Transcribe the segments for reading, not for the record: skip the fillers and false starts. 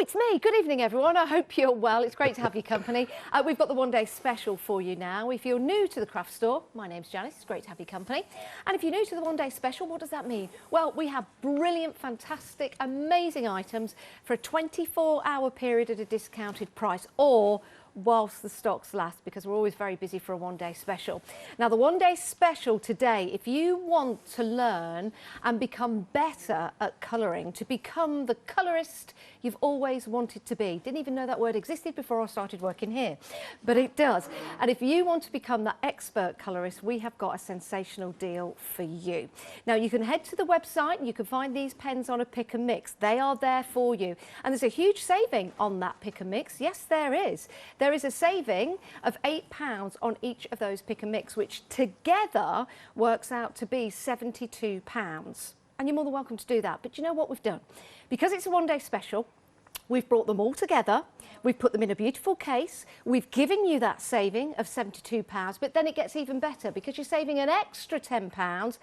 It's me. Good evening, everyone. I hope you're well. It's great to have your company. We've got the one-day special for you now. If you're new to the craft store, my name's Janice. It's great to have your company. And if you're new to the one-day special, what does that mean? Well, we have brilliant, fantastic, amazing items for a 24-hour period at a discounted price, or whilst the stocks last, because we're always very busy for a one-day special. Now, the one-day special today, if you want to learn and become better at colouring, to become the colourist you've always wanted to be. Didn't even know that word existed before I started working here, but it does. And if you want to become that expert colourist, we have got a sensational deal for you. Now, you can head to the website and you can find these pens on a pick and mix. They are there for you. And there's a huge saving on that pick and mix. Yes, there is. There is a saving of £8 on each of those pick and mix, which together works out to be £72. And you're more than welcome to do that. But you know what we've done? Because it's a one-day special, we've brought them all together, we've put them in a beautiful case, we've given you that saving of £72, but then it gets even better because you're saving an extra £10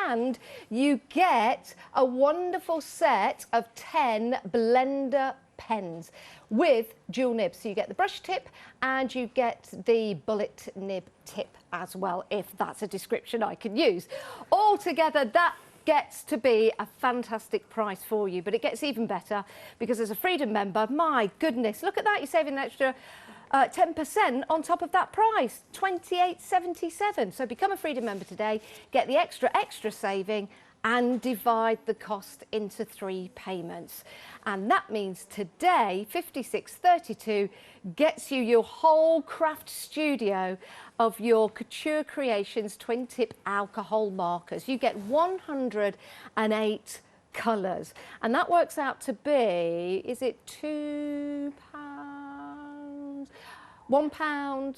and you get a wonderful set of 10 blender pens with dual nibs. So you get the brush tip and you get the bullet nib tip as well, if that's a description I can use. Altogether, that gets to be a fantastic price for you, but it gets even better because as a Freedom member, my goodness, look at that, you're saving an extra 10% on top of that price, £28.77. So become a Freedom member today, get the extra saving and divide the cost into 3 payments. And that means today, £56.32 gets you your whole craft studio of your Couture Creations twin tip alcohol markers. You get 108 colours. And that works out to be, is it £2? £1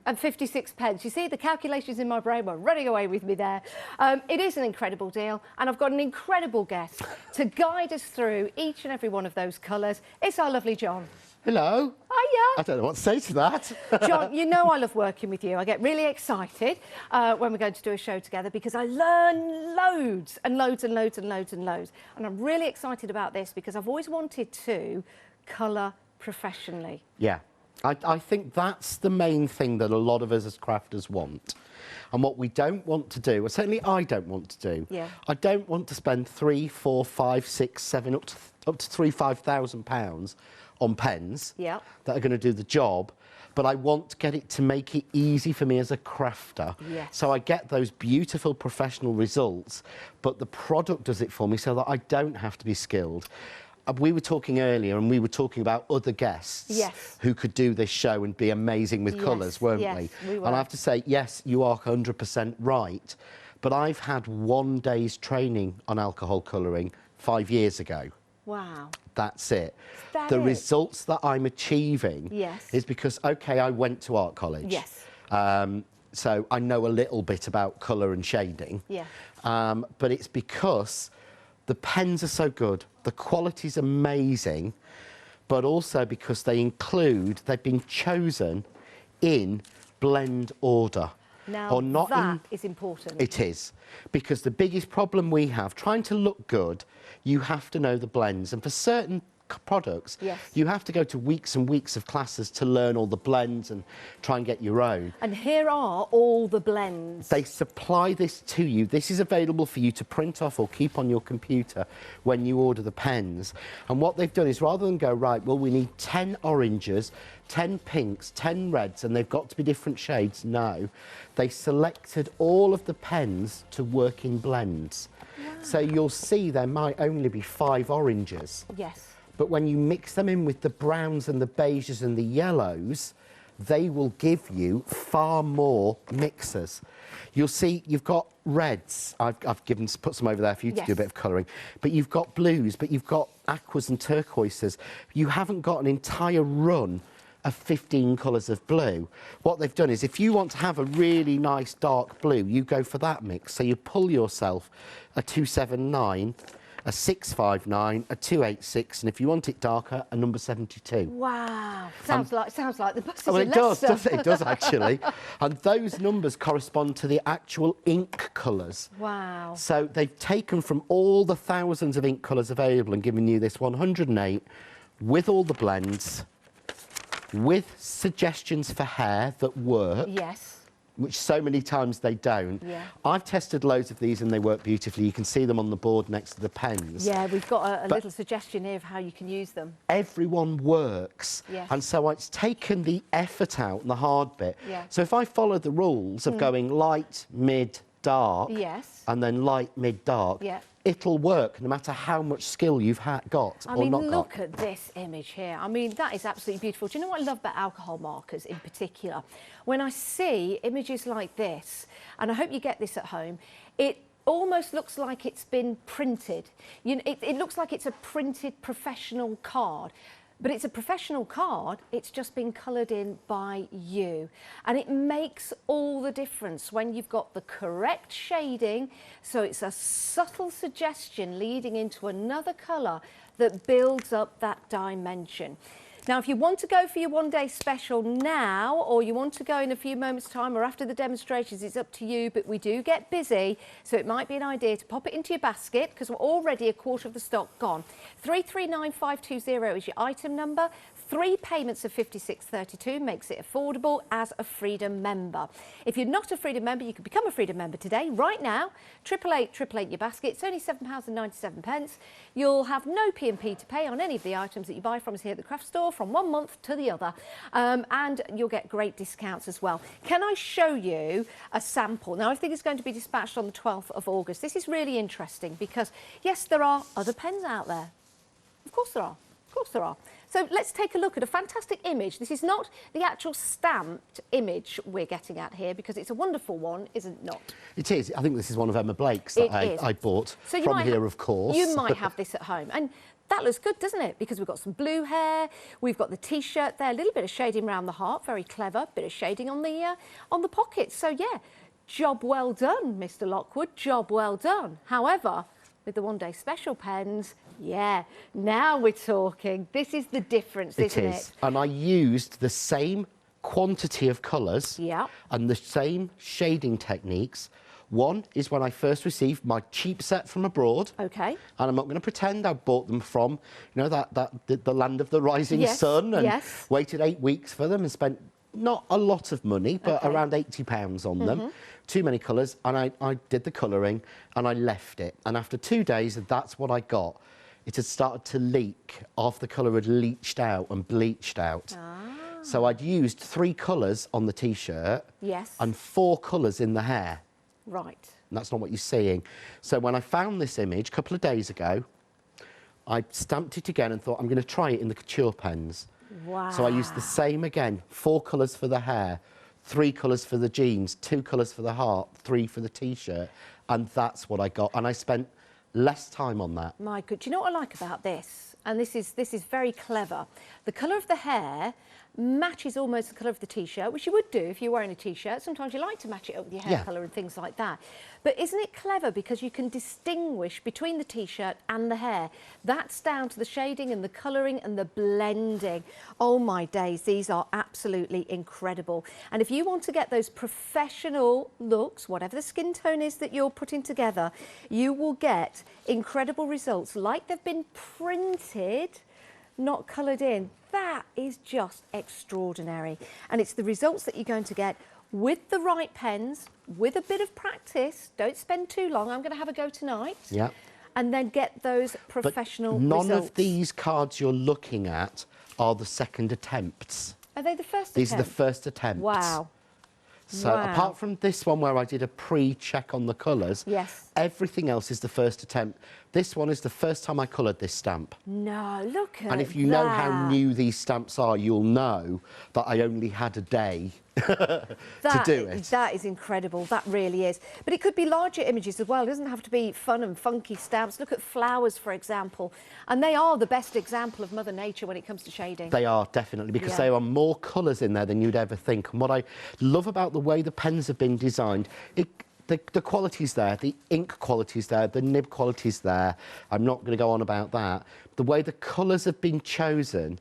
and 56 pence. You see, the calculations in my brain were running away with me there. It is an incredible deal, and I've got an incredible guest to guide us through each and every one of those colours. It's our lovely John. Hello. Hiya. I don't know what to say to that. John, you know I love working with you. I get really excited when we're going to do a show together because I learn loads and loads and loads and loads and loads. And I'm really excited about this because I've always wanted to colour professionally. Yeah. I think that's the main thing that a lot of us as crafters want. And what we don't want to do, or certainly I don't want to do, I don't want to spend £3,000, £4,000, £5,000, £6,000, up to £5,000 on pens that are going to do the job. But I want to get it to make it easy for me as a crafter. Yes. So I get those beautiful professional results, but the product does it for me so that I don't have to be skilled. We were talking earlier and we were talking about other guests who could do this show and be amazing with colours, weren't we? We were. And I have to say, yes, you are 100% right, but I've had 1 day's training on alcohol colouring 5 years ago. Wow. That's it. The results that I'm achieving is because, OK, I went to art college. Yes. So I know a little bit about colour and shading. Yeah. But it's because the pens are so good, the quality's amazing, but also because they've been chosen in blend order. Now, or not that is important. It is, because the biggest problem we have, trying to look good, you have to know the blends. And for certain products, you have to go to weeks and weeks of classes to learn all the blends and try and get your own. And here are all the blends. They supply this to you. This is available for you to print off or keep on your computer when you order the pens. And what they've done is, rather than go, right, well, we need 10 oranges, 10 pinks, 10 reds, and they've got to be different shades, no. They selected all of the pens to work in blends. Wow. So you'll see there might only be 5 oranges. Yes. But when you mix them in with the browns and the beiges and the yellows, they will give you far more mixers. You'll see you've got reds. I've put some over there for you to do a bit of colouring. But you've got blues, but you've got aquas and turquoises. You haven't got an entire run of 15 colours of blue. What they've done is, if you want to have a really nice dark blue, you go for that mix. So you pull yourself a 279, a 659, a 286, and if you want it darker, a number 72. Wow, sounds like the buses well, in it does, Leicester. It does actually. And those numbers correspond to the actual ink colours. Wow. So they've taken from all the thousands of ink colours available and given you this 108 with all the blends, with suggestions for hair that work. Yes. Which so many times they don't. Yeah. I've tested loads of these and they work beautifully. You can see them on the board next to the pens. Yeah, we've got a little suggestion here of how you can use them. Everyone works. Yes. And so it's taken the effort out and the hard bit. Yeah. So if I follow the rules of going light, mid, dark, Yes. and then light, mid, dark, Yeah. it'll work no matter how much skill you've got I or mean, not got. look at this image here. I mean, that is absolutely beautiful. Do you know what I love about alcohol markers in particular? When I see images like this, and I hope you get this at home, it almost looks like it's been printed. You know, it looks like it's a printed professional card. But it's a professional card, it's just been coloured in by you. And it makes all the difference when you've got the correct shading, so it's a subtle suggestion leading into another colour that builds up that dimension. Now, if you want to go for your one-day special now, or you want to go in a few moments' time or after the demonstrations, it's up to you, but we do get busy, so it might be an idea to pop it into your basket, because we're already a quarter of the stock gone. 339520 is your item number. 3 payments of £56.32 makes it affordable as a Freedom member. If you're not a Freedom member, you can become a Freedom member today, right now. 888 your basket. It's only £7.97. You'll have no P&P to pay on any of the items that you buy from us here at the craft store from one month to the other. And you'll get great discounts as well. Can I show you a sample? Now, I think it's going to be dispatched on the 12th of August. This is really interesting because, yes, there are other pens out there. Of course there are. Of course there are. So let's take a look at a fantastic image. This is not the actual stamped image we're getting at here because it's a wonderful one, isn't it not? It is. I think this is one of Emma Blake's that I bought so from here, of course. You might have this at home. And that looks good, doesn't it? Because we've got some blue hair, we've got the T-shirt there, a little bit of shading around the heart, very clever, bit of shading on the pockets. So, yeah, job well done, Mr. Lockwood, job well done. However, with the one-day special pens, yeah, now we're talking. This is the difference, isn't it? It is. And I used the same quantity of colours and the same shading techniques. One is when I first received my cheap set from abroad. Okay. And I'm not going to pretend I bought them from, you know, the land of the rising sun and waited 8 weeks for them and spent not a lot of money, but around £80 on them. Too many colours, and I did the colouring and I left it. And after 2 days, that's what I got. It had started to leak. Half the colour had leached out and bleached out. So I'd used 3 colours on the T-shirt and 4 colours in the hair. Right. And that's not what you're seeing. So when I found this image a couple of days ago, I stamped it again and thought, I'm going to try it in the Couture pens. Wow. So I used the same again, 4 colours for the hair, 3 colours for the jeans, 2 colours for the heart, 3 for the T-shirt, and that's what I got. And I spent less time on that. My good. Do you know what I like about this? And this is very clever. The colour of the hair matches almost the colour of the T-shirt, which you would do if you're wearing a T-shirt. Sometimes you like to match it up with your hair colour and things like that. But isn't it clever because you can distinguish between the T-shirt and the hair? That's down to the shading and the colouring and the blending. Oh my days, these are absolutely incredible. And if you want to get those professional looks, whatever the skin tone is that you're putting together, you will get incredible results like they've been printed, not coloured in. That is just extraordinary. And it's the results that you're going to get with the right pens, with a bit of practice. Don't spend too long. I'm going to have a go tonight. Yeah. And then get those professional results. None of these cards you're looking at are the second attempts. Are they the first These are the first attempts. Wow. So apart from this one where I did a pre-check on the colours, everything else is the first attempt. This one is the first time I coloured this stamp. No, look at that. And if you know how new these stamps are, you'll know that I only had a day to do it. That is incredible. That really is. But it could be larger images as well. It doesn't have to be fun and funky stamps. Look at flowers, for example. And they are the best example of Mother Nature when it comes to shading. They are, definitely, because there are more colours in there than you'd ever think. And what I love about the way the pens have been designed, the quality's there, the ink quality's there, the nib quality's there. I'm not going to go on about that. The way the colours have been chosen,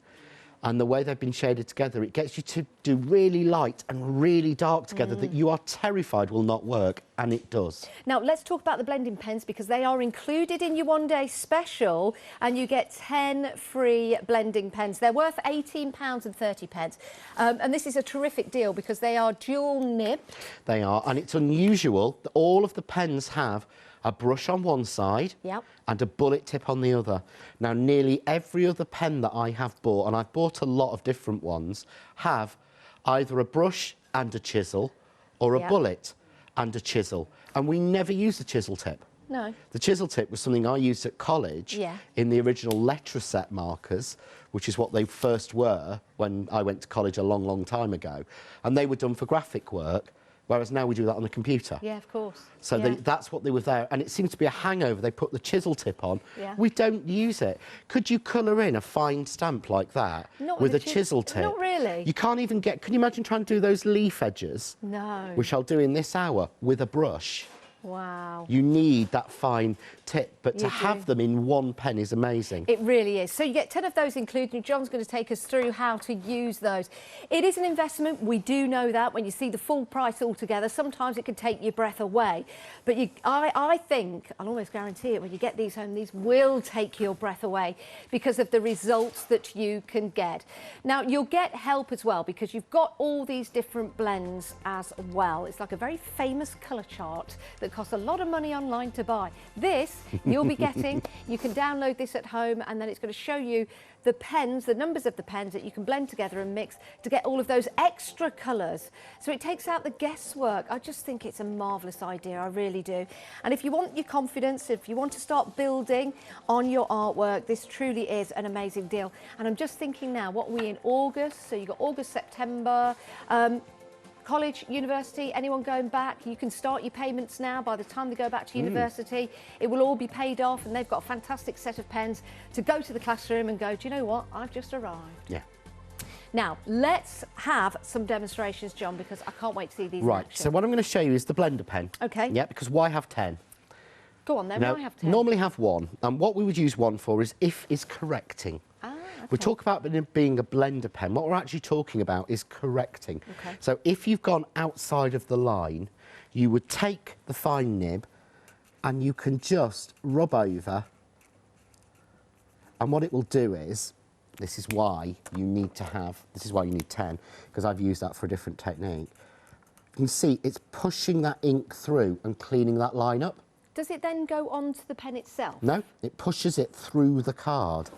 and the way they've been shaded together, it gets you to do really light and really dark together that you are terrified will not work, and it does. Now, let's talk about the blending pens because they are included in your one-day special and you get 10 free blending pens. They're worth £18.30. And this is a terrific deal because they are dual nib. They are, and it's unusual that all of the pens have a brush on one side and a bullet tip on the other. Now, nearly every other pen that I have bought, and I've bought a lot of different ones, have either a brush and a chisel or a bullet and a chisel. And we never use the chisel tip. No. The chisel tip was something I used at college in the original Letraset markers, which is what they first were when I went to college a long, long time ago. And they were done for graphic work. Whereas now we do that on the computer. Yeah, of course. So that's what they were there. And it seems to be a hangover. They put the chisel tip on. We don't use it. Could you colour in a fine stamp like that with a chisel tip? Not really. You can't even get... Can you imagine trying to do those leaf edges? No. Which I'll do in this hour with a brush. Wow. You need that fine tip, but to have them in one pen is amazing. It really is. So you get 10 of those included. John's going to take us through how to use those. It is an investment. We do know that when you see the full price altogether. Sometimes it can take your breath away. But I think, I'll almost guarantee it, when you get these home, these will take your breath away because of the results that you can get. Now, you'll get help as well because you've got all these different blends as well. It's like a very famous colour chart that costs a lot of money online to buy. This you'll be getting. You can download this at home and then it's going to show you the pens, the numbers of the pens that you can blend together and mix to get all of those extra colours. So it takes out the guesswork. I just think it's a marvellous idea, I really do. And if you want your confidence, if you want to start building on your artwork, this truly is an amazing deal. And I'm just thinking now, what are we in August? So you've got August, September, college, university, anyone going back, you can start your payments now. By the time they go back to university, it will all be paid off and they've got a fantastic set of pens to go to the classroom and go, do you know what, I've just arrived. Yeah. Now, let's have some demonstrations, John, because I can't wait to see these in action. So what I'm going to show you is the blender pen. Okay. Yeah, because why have 10? Go on then, why have 10? Normally have one, and what we would use one for is correcting. We talk about it being a blender pen. What we're actually talking about is correcting. So if you've gone outside of the line, you would take the fine nib and you can just rub over. And what it will do is, this is why you need 10, because I've used that for a different technique. You can see it's pushing that ink through and cleaning that line up. Does it then go onto the pen itself? No, it pushes it through the card.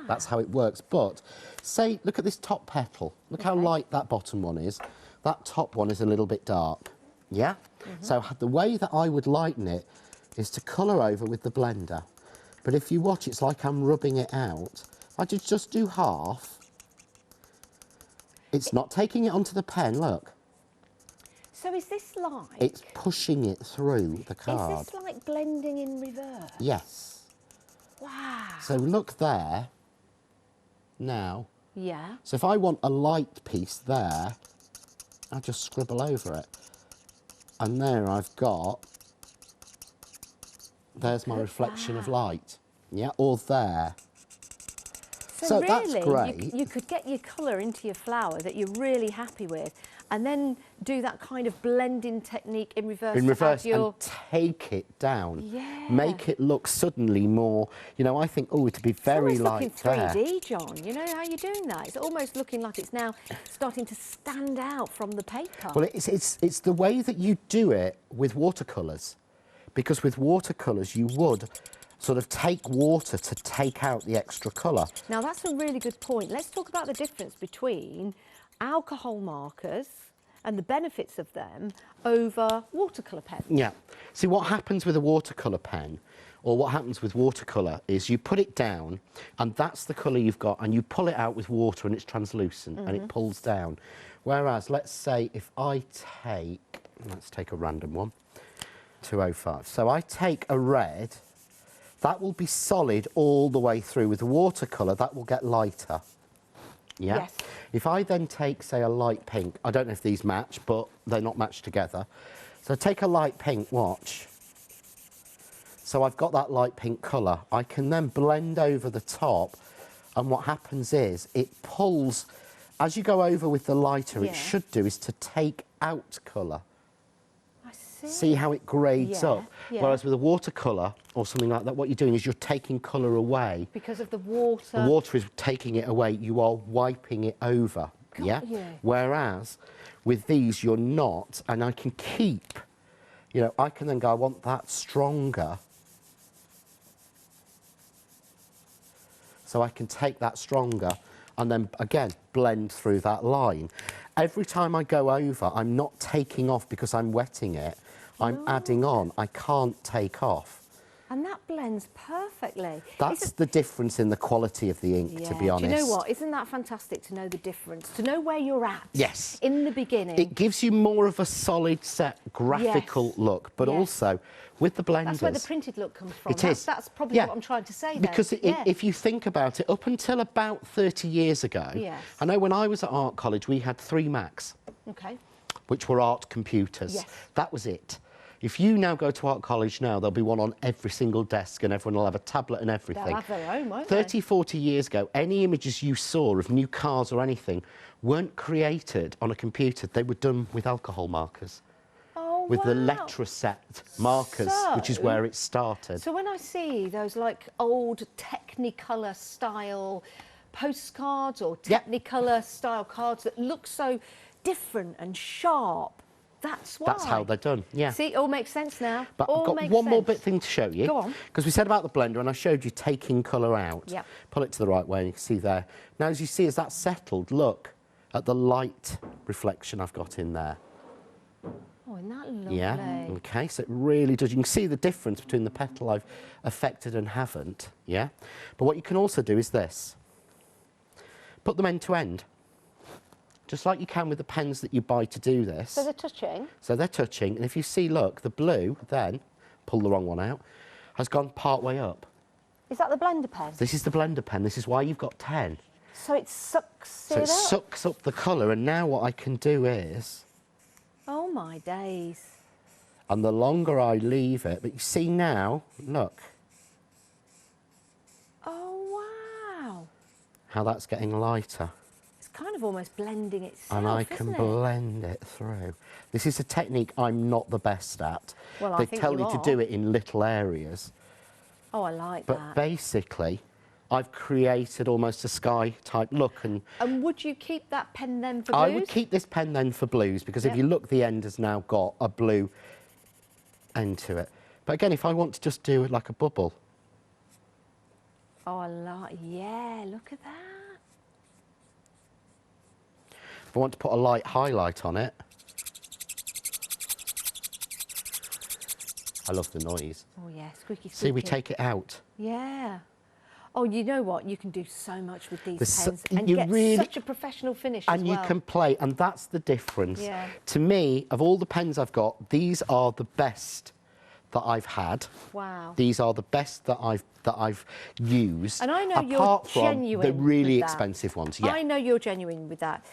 That's how it works. But say, look at this top petal. Look how light that bottom one is. That top one is a little bit dark. Yeah? So the way that I would lighten it is to colour over with the blender. But if you watch, it's like I'm rubbing it out. I just do half. It's not taking it onto the pen, look. So is this like... It's pushing it through the card. Is this like blending in reverse? Yes. Wow. So look there. Now, yeah. So if I want a light piece there, I just scribble over it. And there I've got, there's my reflection of light. Yeah, or there. So really, that's great. You could get your colour into your flower that you're really happy with and then do that kind of blending technique in reverse. In reverse, and take it down. Yeah. Make it look suddenly more, you know, I think, oh, it'd be very light there. It's almost looking 3D, John. You know how you're doing that? It's almost looking like it's now starting to stand out from the paper. Well, it's the way that you do it with watercolours. Because with watercolours, you would sort of take water to take out the extra colour. Now, that's a really good point. Let's talk about the difference between alcohol markers and the benefits of them over watercolour pens. Yeah. See, what happens with a watercolour pen, or what happens with watercolour, is you put it down, and that's the colour you've got, and you pull it out with water, and it's translucent, and it pulls down. Whereas, let's say if I take, let's take a random one, 205. So I take a red, that will be solid all the way through. With the watercolour, that will get lighter. Yeah? Yes. If I then take, say, a light pink, I don't know if these match, but they're not matched together. So take a light pink, watch. So I've got that light pink colour. I can then blend over the top and what happens is it pulls, as you go over with the lighter, Yeah. it should do is to take out colour. I see. See how it grades Yeah, up? yeah. Whereas with a watercolour or something like that, what you're doing is you're taking colour away. Because of the water. The water is taking it away, you are wiping it over. Got you. Whereas with these, you're not, and I can keep, you know, I can then go, I want that stronger. So I can take that stronger and then, again, blend through that line. Every time I go over, I'm not taking off because I'm wetting it. I'm adding on. I can't take off. And that blends perfectly. That's the difference in the quality of the ink, to be honest. Do you know what? Isn't that fantastic to know the difference? To know where you're at. Yes. In the beginning. It gives you more of a solid set graphical look, but also with the blenders. That's where the printed look comes from. It is. That's probably what I'm trying to say there. Because if you think about it, up until about 30 years ago, I know when I was at art college, we had 3 Macs, which were art computers. Yes. That was it. If you now go to art college now, there'll be one on every single desk and everyone will have a tablet and everything. They'll have their own, won't 30, 40 years ago, any images you saw of new cars or anything weren't created on a computer. They were done with alcohol markers. Oh, with the Letraset markers, which is where it started. So when I see those like old Technicolor style postcards or Technicolor style cards that look so different and sharp, that's why. That's how they're done, yeah. See, it all makes sense now. But I've got one more thing to show you. Go on. Because we said about the blender, and I showed you taking colour out. Yep. Pull it to the right way, and you can see there. Now, as you see, as that's settled, look at the light reflection I've got in there. Oh, isn't that lovely? Yeah, okay, so it really does. You can see the difference between the petal I've affected and haven't, yeah? But what you can also do is this. Put them end to end. Just like you can with the pens that you buy to do this. So they're touching? So they're touching, and if you see, look, the blue then, pull the wrong one out, has gone part way up. Is that the blender pen? This is the blender pen. This is why you've got 10. So it sucks it up? So it sucks up the colour, and now what I can do is... Oh, my days. And the longer I leave it, but you see now, look. Oh, wow. How that's getting lighter. Kind of almost blending itself, and I can blend it through. This is a technique I'm not the best at. Well, they tell you to do it in little areas. Oh, I like that. But basically, I've created almost a sky type look. And would you keep that pen then for blues? I would keep this pen then for blues, because if you look, the end has now got a blue end to it. But again, if I want to just do it like a bubble. Oh, I like, yeah, look at that. If I want to put a light highlight on it. I love the noise. Oh, yeah, squeaky, squeaky. See, we take it out. Yeah. Oh, you know what? You can do so much with these pens and you get really, such a professional finish as well. And you can play, and that's the difference. Yeah. To me, of all the pens I've got, these are the best that I've had. Wow. These are the best that I've used. And I know apart you're from genuine the really with that. expensive ones. Yeah. I know you're genuine with that,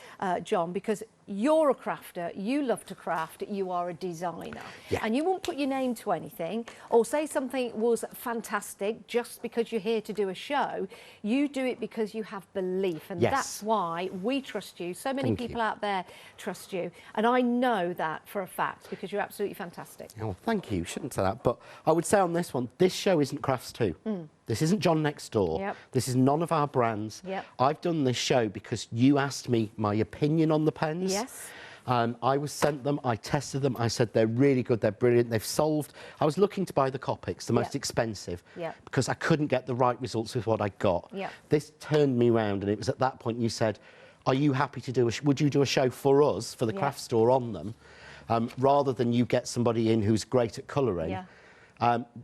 John, because you're a crafter, you love to craft, you are a designer. Yeah. And you won't put your name to anything or say something was fantastic just because you're here to do a show. You do it because you have belief, and that's why we trust you. So many people out there trust you. And I know that for a fact because you're absolutely fantastic. Oh, thank you. Shouldn't say that. But I would say on this one, this show isn't Crafts 2. This isn't John Next Door. Yep. This is none of our brands. Yep. I've done this show because you asked me my opinion on the pens. Yes. I was sent them, I tested them, I said they're really good, they're brilliant, they've solved. I was looking to buy the Copics, the most expensive, because I couldn't get the right results with what I got. This turned me round, and it was at that point you said, are you happy to do would you do a show for us, for the craft store on them, rather than you get somebody in who's great at colouring,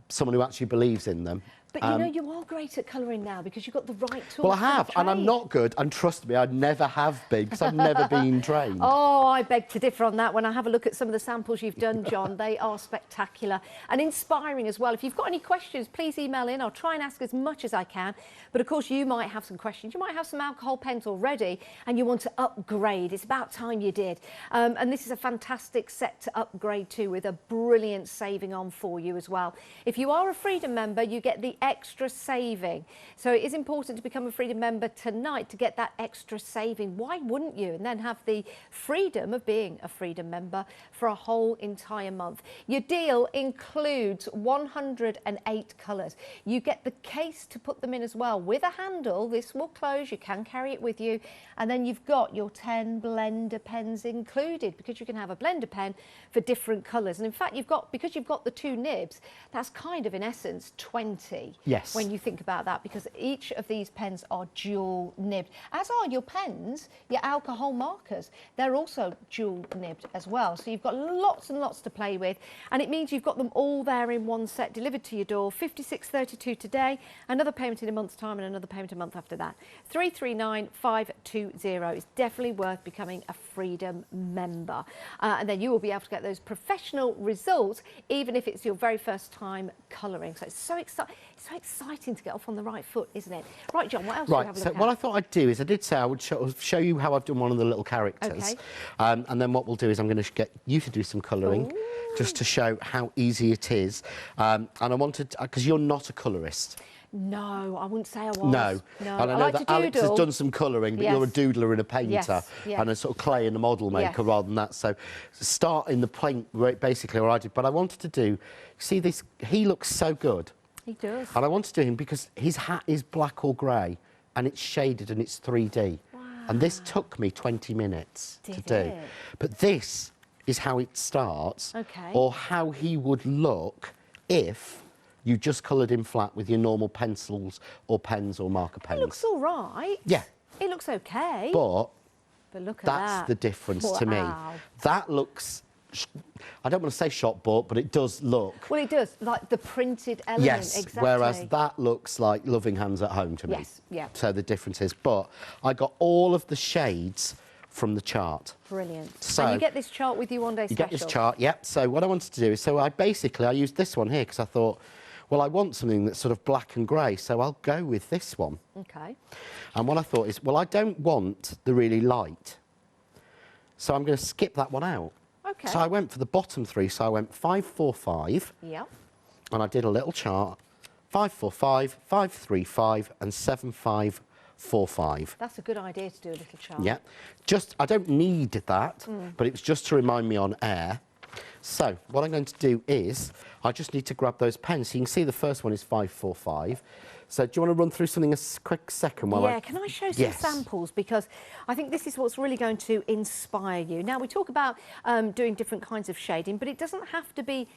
someone who actually believes in them. But you know, you are great at colouring now because you've got the right tools. Well, I have, and I'm not good, and trust me, I never have been, because I've never been trained. Oh, I beg to differ on that. When I have a look at some of the samples you've done, John, they are spectacular and inspiring as well. If you've got any questions, please email in. I'll try and ask as much as I can. But of course, you might have some questions. You might have some alcohol pens already, and you want to upgrade. It's about time you did. And this is a fantastic set to upgrade to, with a brilliant saving on for you as well. If you are a Freedom member, you get the extra saving. So it is important to become a Freedom member tonight to get that extra saving. Why wouldn't you? And then have the freedom of being a Freedom member for a whole entire month. Your deal includes 108 colours. You get the case to put them in as well with a handle. This will close, you can carry it with you, and then you've got your 10 blender pens included, because you can have a blender pen for different colours. And in fact, because you've got the 2 nibs, that's kind of in essence 20. Yes. When you think about that, because each of these pens are dual nibbed, as are your pens, your alcohol markers. They're also dual nibbed as well. So you've got lots and lots to play with, and it means you've got them all there in one set delivered to your door. $56.32 today, another payment in a month's time, and another payment a month after that. 339520. It's definitely worth becoming a Freedom member, and then you will be able to get those professional results, even if it's your very first time colouring. So it's so exciting to get off on the right foot, isn't it? Right, John, what else do you have a look at? What I thought I'd do is, I did say I would show you how I've done one of the little characters. Okay. And then what we'll do is I'm going to get you to do some colouring, just to show how easy it is. And I wanted, because you're not a colourist. No, I wouldn't say I was. No. And I know like that to Alex has doodle. done some colouring, but Yes. you're a doodler and a painter, Yes, yes. and a sort of clay and a model maker Yes. rather than that. So start in the paint, basically, where I did. But I wanted to do, see this, he looks so good. He does. And I wanted to do him because his hat is black or grey, and it's shaded and it's 3D. Wow. And this took me 20 minutes to Did do. it? But this is how it starts, Okay. or how he would look if you just coloured him flat with your normal pencils or pens or marker pens. It looks all right. Yeah. It looks okay. But look at that's that. the difference to me. Wow. That looks, I don't want to say shop bought, but it does look. Well, it does, like the printed element. Yes, exactly. whereas that looks like loving hands at home to me. Yes, yeah. So the difference is, but I got all of the shades from the chart. Brilliant. So and you get this chart with you one day You special. get this chart, yep. So what I wanted to do is, so I used this one here because I thought, well, I want something that's sort of black and grey, so I'll go with this one. Okay. And what I thought is, well, I don't want the really light, so I'm going to skip that one out. Okay. So I went for the bottom 3, so I went 545. Yeah. And I did a little chart, 545, 535 and 7545. That's a good idea to do a little chart. Yeah, I don't need that, but it was just to remind me on air. So what I'm going to do is, I just need to grab those pens. So you can see the first one is 545. So do you want to run through something a quick second while Yeah, can I show some Yes. samples? Because I think this is what's really going to inspire you. Now, we talk about doing different kinds of shading, but it doesn't have to be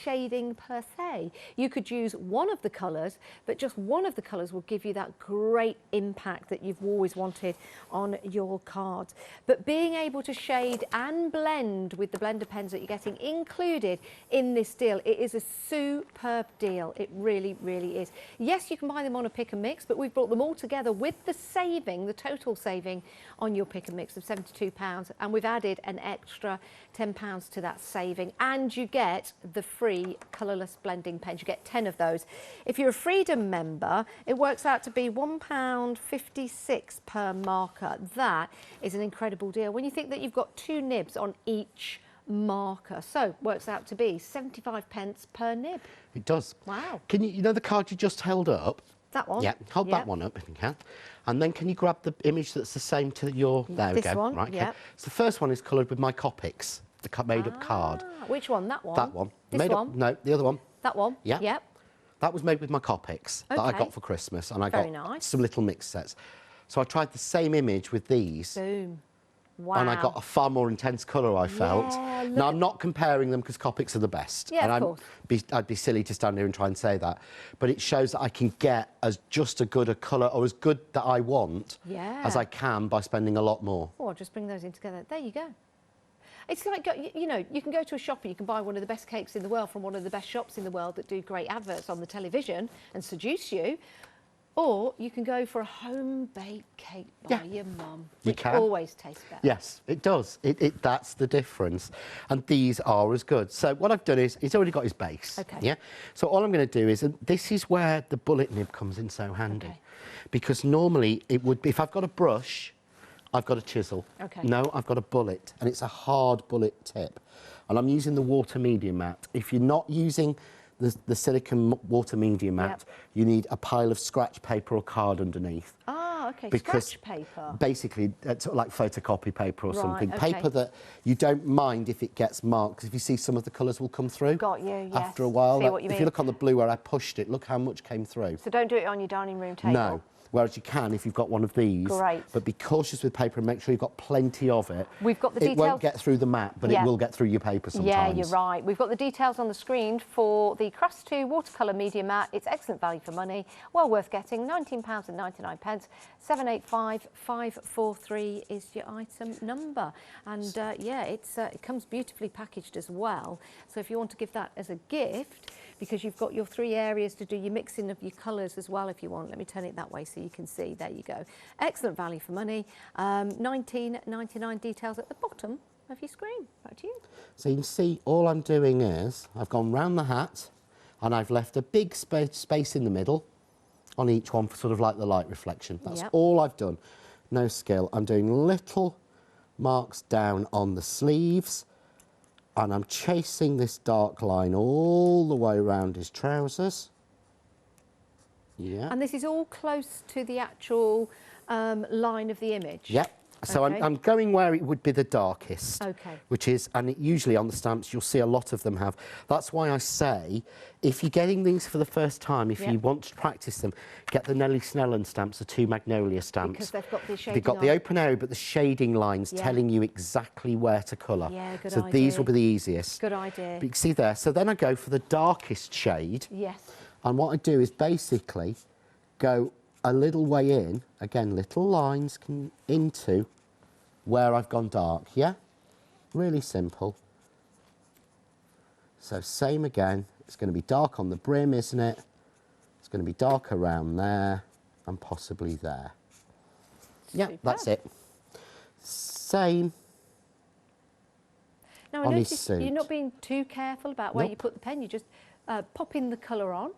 shading per se. You could use one of the colours, but just one of the colours will give you that great impact that you've always wanted on your cards. But being able to shade and blend with the blender pens that you're getting included in this deal, it is a superb deal. It really, really is. Yes, you can buy them on a pick and mix, but we've brought them all together with the saving, the total saving on your pick and mix of £72, and we've added an extra £10 to that saving, and you get the free colourless blending pens. You get 10 of those. If you're a Freedom member, it works out to be £1.56 per marker. That is an incredible deal when you think that you've got 2 nibs on each marker. So works out to be 75p per nib. It does. Wow. Can you know the card you just held up? That one? Yeah, hold that one up if you can. And then can you grab the image that's the same to your... There we This go. one, Right, okay. yeah. So the first one is coloured with my Copics, the made-up card. Which one? That one? That one. This made one? Up, no, the other one. That one? Yeah. Yep. That was made with my Copics that I Okay. got for Christmas, and I Very got nice. some little mix sets. So I tried the same image with these, Boom. Wow. and I got a far more intense colour, I felt. Yeah, look Now, at- I'm not comparing them because Copics are the best. Yeah, and of course. I'd be silly to stand here and try and say that. But it shows that I can get as just a good a colour, or as good that I want, Yeah. as I can by spending a lot more. Oh, I'll just bring those in together. There you go. It's like, you know, you can go to a shop and you can buy one of the best cakes in the world from one of the best shops in the world that do great adverts on the television and seduce you. Or you can go for a home-baked cake by your mum, You which can. always tastes better. Yes, it does. That's the difference. And these are as good. So what I've done is, he's already got his base. Okay. Yeah. So all I'm going to do is, and this is where the bullet nib comes in so handy. Okay. Because normally it would be, if I've got a brush, I've got a chisel. Okay. No, I've got a bullet, and it's a hard bullet tip. And I'm using the water medium mat. If you're not using the silicone water media mat, you need a pile of scratch paper or card underneath. Ah, okay, Because scratch paper. basically, sort of like photocopy paper or Right, something. okay. Paper that you don't mind if it gets marked, because if you see some of the colours will come through. Got you, yes. After a while. See what you If mean. you look on the blue where I pushed it, look how much came through. So don't do it on your dining room table. No. Whereas you can if you've got one of these. Great. But be cautious with paper and make sure you've got plenty of it. We've got the It won't details. get through the mat, but it will get through your paper sometimes. Yeah, you're right. We've got the details on the screen for the Crafts 2 watercolour media mat. It's excellent value for money, well worth getting. £19.99. 785543 is your item number. And yeah, it comes beautifully packaged as well. So if you want to give that as a gift, because you've got your 3 areas to do your mixing of your colours as well if you want. Let me turn it that way so you can see. There you go. Excellent value for money. £19.99 details at the bottom of your screen. Back to you. So you can see all I'm doing is I've gone round the hat and I've left a big space in the middle on each one for sort of like the light reflection. That's all I've done. No skill. I'm doing little marks down on the sleeves. And I'm chasing this dark line all the way around his trousers. Yeah. And this is all close to the actual line of the image? Yep. So I'm going where it would be the darkest. Okay. Which is, and usually on the stamps, you'll see a lot of them have. That's why I say, if you're getting these for the first time, if you want to practice them, get the Nellie Snellen stamps, the 2 Magnolia stamps. Because they've got the shading They've got the open area, but the shading lines telling you exactly where to colour. Yeah, good so idea. These will be the easiest. Good idea. But you can see there. So then I go for the darkest shade. Yes. And what I do is basically go a little way in, again, little lines into where I've gone dark, yeah? Really simple. So same again, it's going to be dark on the brim, isn't it? It's going to be dark around there and possibly there. Yeah, that's it. Same now, on I his noticed suit. you're not being too careful about where you put the pen, you just pop in the colour on.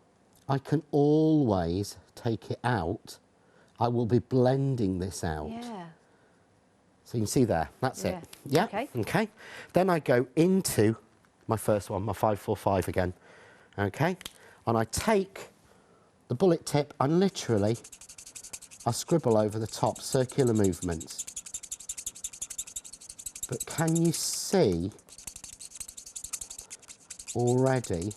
I can always take it out. I will be blending this out. Yeah. So you can see there, that's it. Yeah, okay. Then I go into my first one, my 545 again, okay? And I take the bullet tip and literally I scribble over the top, circular movements. But can you see already?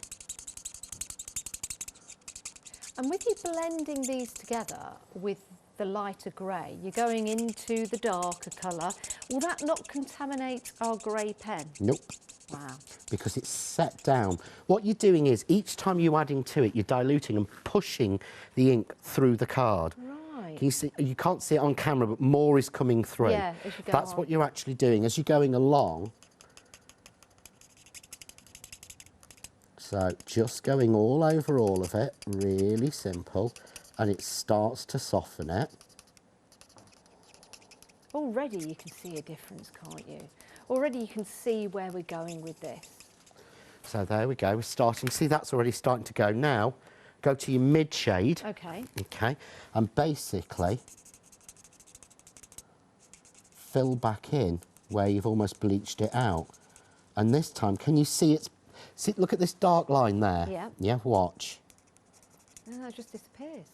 And with you blending these together with the lighter grey, you're going into the darker colour. Will that not contaminate our grey pen? Nope. Wow. Because it's set down. What you're doing is each time you're adding to it, you're diluting and pushing the ink through the card. Right. Can you see? You can't see it on camera, but more is coming through. Yeah, as you go That's on. what you're actually doing as you're going along. So just going all over all of it, really simple, and it starts to soften it. Already you can see a difference, can't you? Already you can see where we're going with this. So there we go, we're starting. See, that's already starting to go. Now, go to your mid shade. Okay. Okay, and basically fill back in where you've almost bleached it out. And this time, can you see it's... See, look at this dark line there. Yeah. Yeah, watch. No, that just disappears.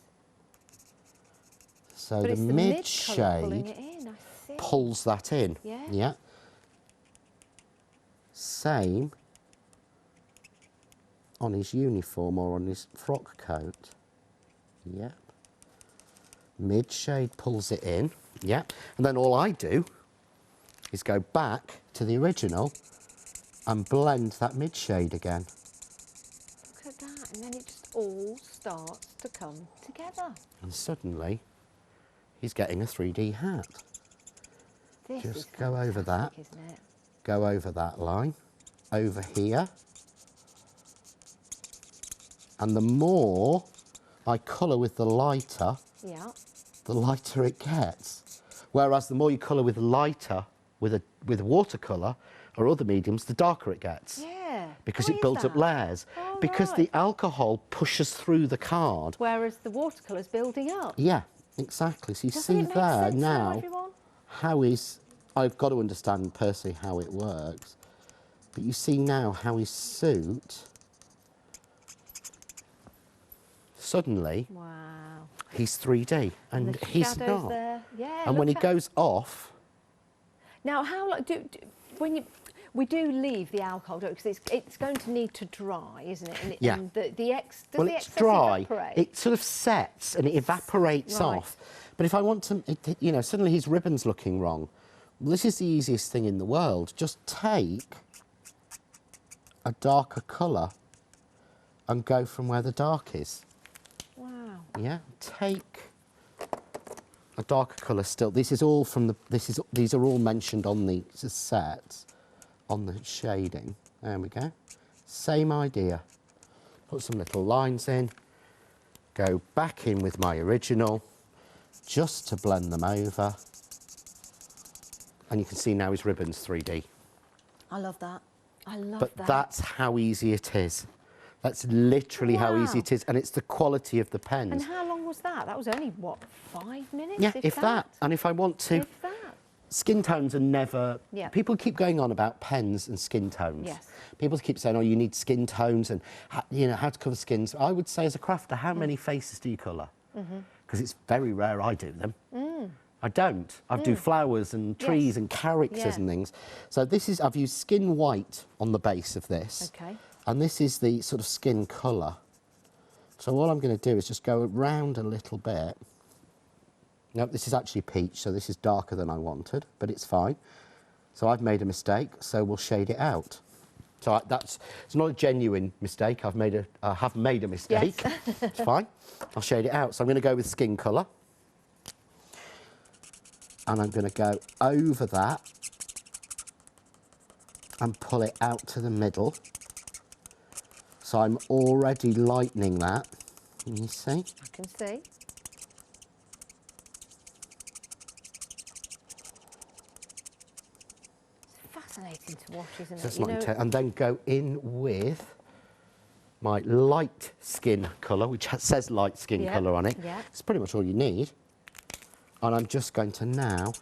So But the it's the mid mid-colour pulling shade it in, I see. pulls that in. Yeah. Yeah. Same on his uniform or on his frock coat. Yep. Mid shade pulls it in. Yep. And then all I do is go back to the original and blend that mid shade again. Look at that, and then it just all starts to come together. And suddenly he's getting a 3D hat. This is Just go over that. fantastic, isn't it? Go over that line, over here. And the more I colour with the lighter, Yeah. the lighter it gets. Whereas the more you colour with lighter, with watercolour or other mediums, the darker it gets. Yeah. Because Why it is builds up that? layers. Oh, because right. the alcohol pushes through the card. Whereas the watercolour's building up. Yeah, exactly. So you Doesn't see it make there sense now everyone? how is... I've got to understand personally how it works. But you see now how his suit suddenly Wow. he's 3D, and the he's shadows not. there. Yeah. And when he look at- goes off, Now, how long when you we do leave the alcohol because it's going to need to dry, isn't it? And, Yeah. And the ex does well, the it's excess dry. evaporate? It sort of sets and it evaporates Right. off. But if I want to, you know, suddenly his ribbon's looking wrong. Well, this is the easiest thing in the world. Just take a darker colour and go from where the dark is. Wow. Yeah, take a darker colour still. This is all from the. These are all mentioned on the set, on the shading. There we go. Same idea. Put some little lines in. Go back in with my original, just to blend them over. And you can see now his ribbon's 3D. I love that. I love But that. that's how easy it is. That's literally how easy Wow. it is, and it's the quality of the pens. And how long was that? That was only, what, 5 minutes? Yeah, if that. And if I want to, If that. skin tones are never. Yeah. People keep going on about pens and skin tones. Yes. People keep saying, "Oh, you need skin tones and you know how to cover skins." I would say, as a crafter, how many faces do you colour? Because it's very rare I do them. I don't. I do flowers and trees Yes. and characters Yeah. and things. So this is. I've used skin white on the base of this. Okay. And this is the sort of skin colour. So all I'm going to do is just go around a little bit. Nope, this is actually peach, so this is darker than I wanted, but it's fine. So I've made a mistake, so we'll shade it out. So it's not a genuine mistake. I have made a mistake. Yes. It's fine. I'll shade it out. So I'm going to go with skin colour. And I'm going to go over that and pull it out to the middle. So I'm already lightening that. Can you see? I can see. It's fascinating to watch, isn't it? Just You like know, and then go in with my light skin colour, which says light skin Yeah, colour on it. yeah. It's pretty much all you need. And I'm just going to now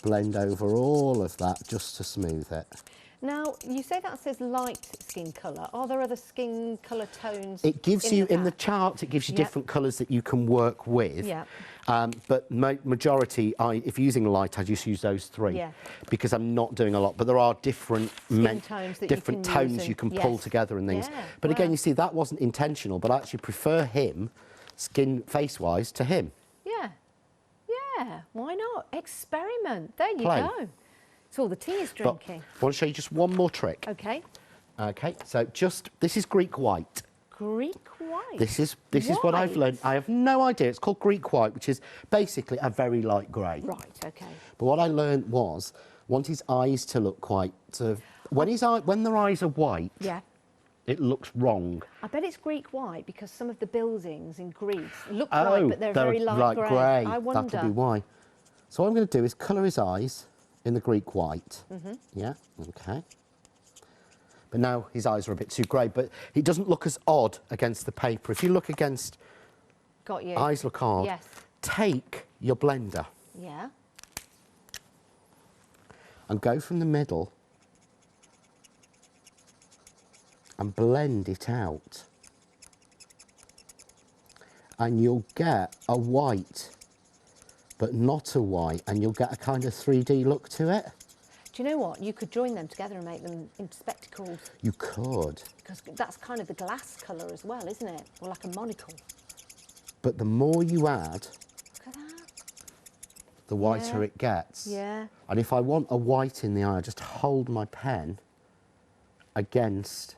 blend over all of that just to smooth it. Now, you say that says light skin colour. Are there other skin colour tones? It gives you, in the pack? chart, it gives you Yep. different colours that you can work with. Yep. But majority, if you're using light, I just use those three. Yeah. Because I'm not doing a lot. But there are different tones that different you can use tones and- you can pull yes. together and things. Yeah, But again, wow. you see, that wasn't intentional, but I actually prefer him, face-wise, to him. Yeah. Yeah. Why not? Experiment. There you Play. go. It's all the tea is But drinking. I want to show you just one more trick. Okay. Okay, so this is Greek white. Greek white. This is what I've White? learned. I have no idea. It's called Greek white, which is basically a very light grey. Right. Okay. But what I learned was, want his eyes to look quite sort of when their eyes are white, Yeah. it looks wrong. I bet it's Greek white because some of the buildings in Greece look Oh, white, but they're very light grey. I wonder. That'll be why. So what I'm going to do is colour his eyes in the Greek white. Yeah, okay. But now his eyes are a bit too grey, but he doesn't look as odd against the paper. If you look against, Got you. eyes look odd. Yes. Take your blender Yeah. and go from the middle and blend it out. And you'll get a white, but not a white, and you'll get a kind of 3D look to it. Do you know what? You could join them together and make them into spectacles You could, because that's kind of the glass colour as well, isn't it? Or like a monocle. but the more you add, Look at that. the whiter Yeah. it gets. Yeah. And if I want a white in the eye, I just hold my pen against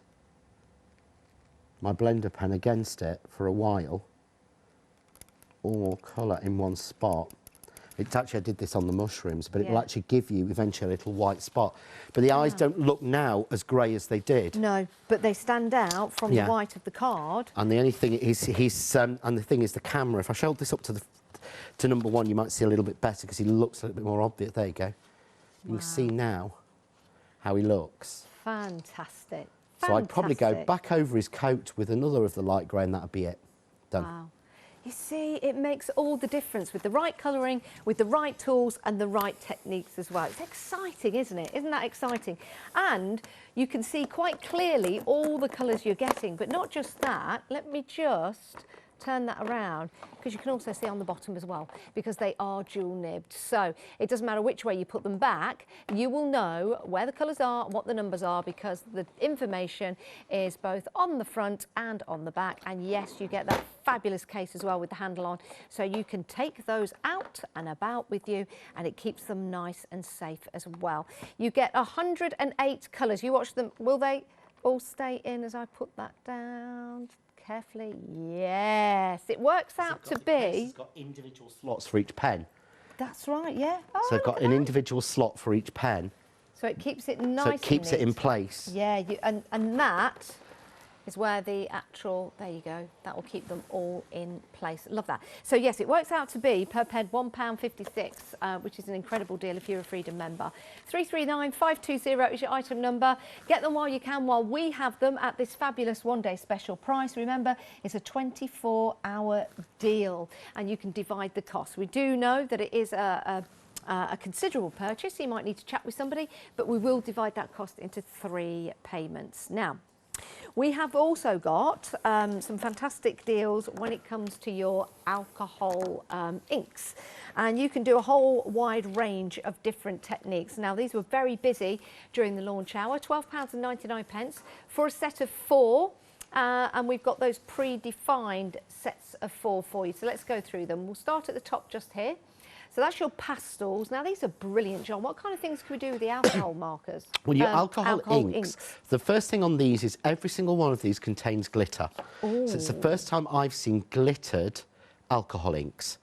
my blender pen against it for a while, or colour in one spot. It's actually, I did this on the mushrooms, but it will Yeah. actually give you eventually a little white spot. But the eyes don't look now as grey as they did. No, but they stand out from Yeah. the white of the card. And the only thing is, and the thing is the camera. If I showed this up to number one, you might see a little bit better because he looks a little bit more obvious. There you go. You can see now how he looks. Fantastic. So I'd probably go Fantastic. back over his coat with another of the light grey and that'd be it. Done. Wow. You see, it makes all the difference with the right colouring, with the right tools and the right techniques as well. It's exciting, isn't it? Isn't that exciting? And you can see quite clearly all the colours you're getting, but not just that. Let me just turn that around, because you can also see on the bottom as well, because they are dual nibbed. So it doesn't matter which way you put them back, you will know where the colours are, what the numbers are, because the information is both on the front and on the back. And yes, you get that fabulous case as well with the handle on, so you can take those out and about with you, and it keeps them nice and safe as well. You get 108 colours. You watch them. Will they all stay in as I put that down carefully? Yes, it works out to be. It's got individual slots for each pen. That's right, yeah. Oh, so I've got an individual slot for each pen. So it keeps it nice. So it keeps it in place. Yeah, and that is where the actual, there you go, that will keep them all in place. Love that. So yes, it works out to be per pen £1.56, which is an incredible deal if you're a Freedom member. 339520 is your item number. Get them while you can, while we have them at this fabulous one-day special price. Remember, it's a 24-hour deal, and you can divide the cost. We do know that it is a considerable purchase, so you might need to chat with somebody, but we will divide that cost into 3 payments. Now, we have also got some fantastic deals when it comes to your alcohol inks, and you can do a whole wide range of different techniques. Now, these were very busy during the launch hour. £12.99 for a set of 4. And we've got those predefined sets of 4 for you. So let's go through them. We'll start at the top just here. So that's your pastels. Now, these are brilliant, John. What kind of things can we do with the alcohol markers? Well, your alcohol inks, the first thing on these is every single one of these contains glitter. Ooh. So it's the first time I've seen glittered alcohol inks.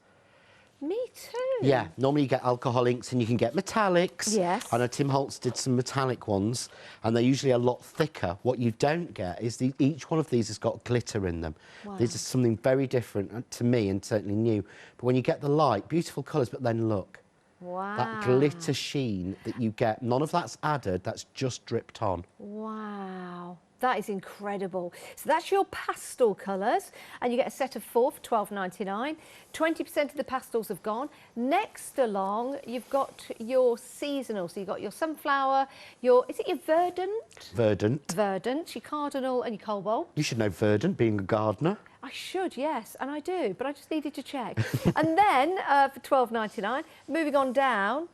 Me too. Yeah, normally you get alcohol inks and you can get metallics. Yes. I know Tim Holtz did some metallic ones, and they're usually a lot thicker. What you don't get is each one of these has got glitter in them. Wow. This is something very different to me and certainly new. But when you get the light, beautiful colours, but then look. Wow. That glitter sheen that you get, none of that's added, that's just dripped on. Wow. That is incredible. So that's your pastel colours, and you get a set of 4 for £12.99. 20% of the pastels have gone. Next along, you've got your seasonal. So you've got your sunflower, is it your verdant? Verdant. Verdant, your cardinal and your cobalt. You should know verdant, being a gardener. I should, yes, and I do, but I just needed to check. And then for £12.99, moving on down,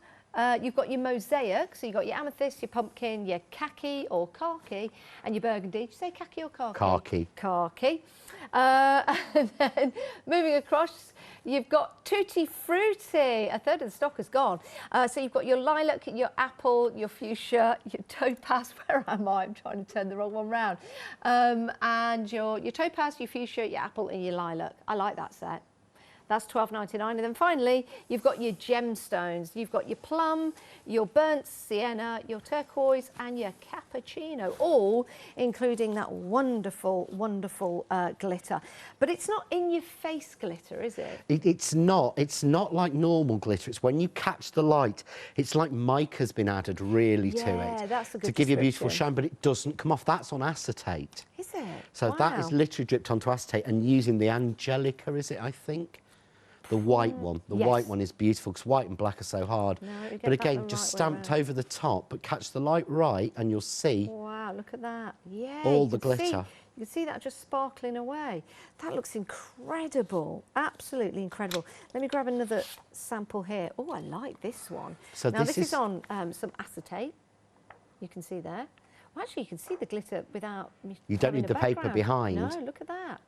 you've got your mosaic, so you've got your amethyst, your pumpkin, your khaki or khaki, and your burgundy. Did you say khaki or khaki? Khaki. Khaki. And then moving across, you've got tutti frutti. A third of the stock is gone. So you've got your lilac, your apple, your fuchsia, your topaz. Where am I? I'm trying to turn the wrong one round. And your topaz, your fuchsia, your apple, and your lilac. I like that set. That's £12.99. And then finally, you've got your gemstones. You've got your plum, your burnt sienna, your turquoise, and your cappuccino, all including that wonderful, wonderful glitter. But it's not in-your-face glitter, is it? It's not. It's not like normal glitter. It's when you catch the light, it's like mica's been added really to it. Yeah, that's a good to give you a beautiful shine, but it doesn't come off. That's on acetate. Is it? So wow. that is literally dripped onto acetate and using the Angelica, is it, I think? The white one. The white one is beautiful because white and black are so hard. No, but again, just stamped over the top, but catch the light right and you'll see. Wow, look at that. Yeah. All the glitter. You can see that just sparkling away. That looks incredible. Absolutely incredible. Let me grab another sample here. Oh, I like this one. So now this is on some acetate. You can see there. Well, actually, you can see the glitter without... You don't need the paper behind. No, look at that.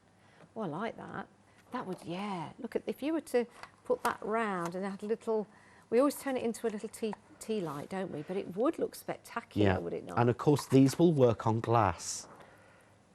Oh, I like that. That would, yeah. Look at, if you were to put that round and add a little, we always turn it into a little tea light, don't we? But it would look spectacular, would it not? And of course, these will work on glass.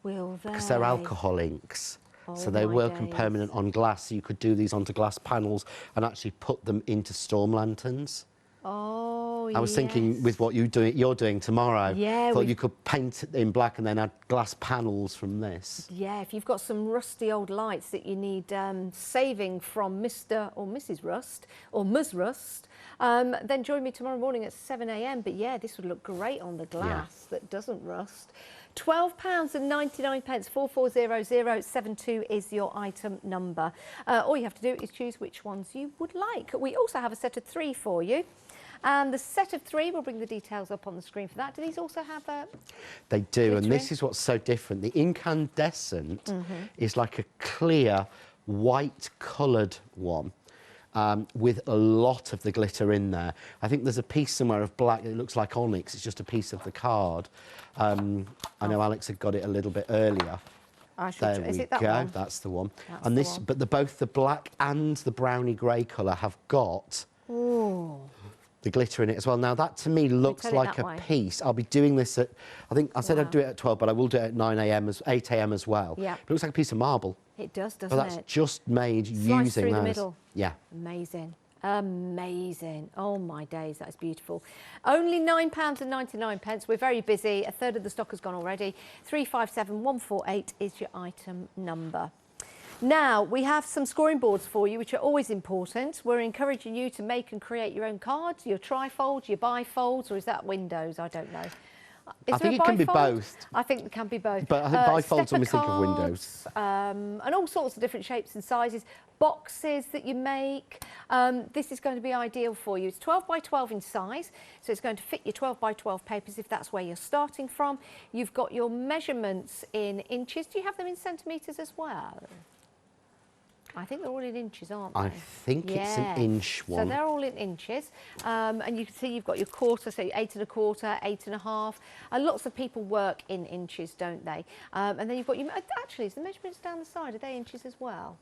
Will they? Because they're alcohol inks. Oh, so they work and permanent on glass. So you could do these onto glass panels and actually put them into storm lanterns. Oh, I was thinking with what you're doing tomorrow. Yeah, thought you could paint it in black and then add glass panels from this. Yeah, if you've got some rusty old lights that you need saving from Mr. or Mrs. Rust or Ms. Rust, then join me tomorrow morning at 7 AM. But yeah, this would look great on the glass that doesn't rust. £12.99, 440072 is your item number. All you have to do is choose which ones you would like. We also have a set of 3 for you. And the set of 3, we'll bring the details up on the screen for that. Do these also have a... They do, and this is what's so different. The incandescent is like a clear, white coloured one. With a lot of the glitter in there. I think there's a piece somewhere of black that looks like onyx. It's just a piece of the card. I know Alex had got it a little bit earlier. There we go. That's the one. And this, but both the black and the browny grey colour have got the glitter in it as well. Now that to me looks like a piece. I'll be doing this at, I think I said I'd do it at 12, but I will do it at 9 a.m. 8 a.m. as well. Yeah. But it looks like a piece of marble. It does, doesn't it? But that's just made Sliced using through those. the middle. Yeah. Amazing. Amazing. Oh my days, that's beautiful. Only £9.99. We're very busy. A third of the stock has gone already. 357148 is your item number. Now, we have some scoring boards for you, which are always important. We're encouraging you to make and create your own cards, your trifolds, your bifolds, or is that windows? I don't know. I think it can be both. I think it can be both. But I think bifolds always think of windows. And all sorts of different shapes and sizes. Boxes that you make. This is going to be ideal for you. It's 12 by 12 in size, so it's going to fit your 12 by 12 papers if that's where you're starting from. You've got your measurements in inches. Do you have them in centimetres as well? I think they're all in inches, aren't they? I think it's an inch one. So they're all in inches. And you can see you've got your quarter, so 8 1/4, 8 1/2. Lots of people work in inches, don't they? And then you've got your... Actually, is the measurements down the side, are they inches as well?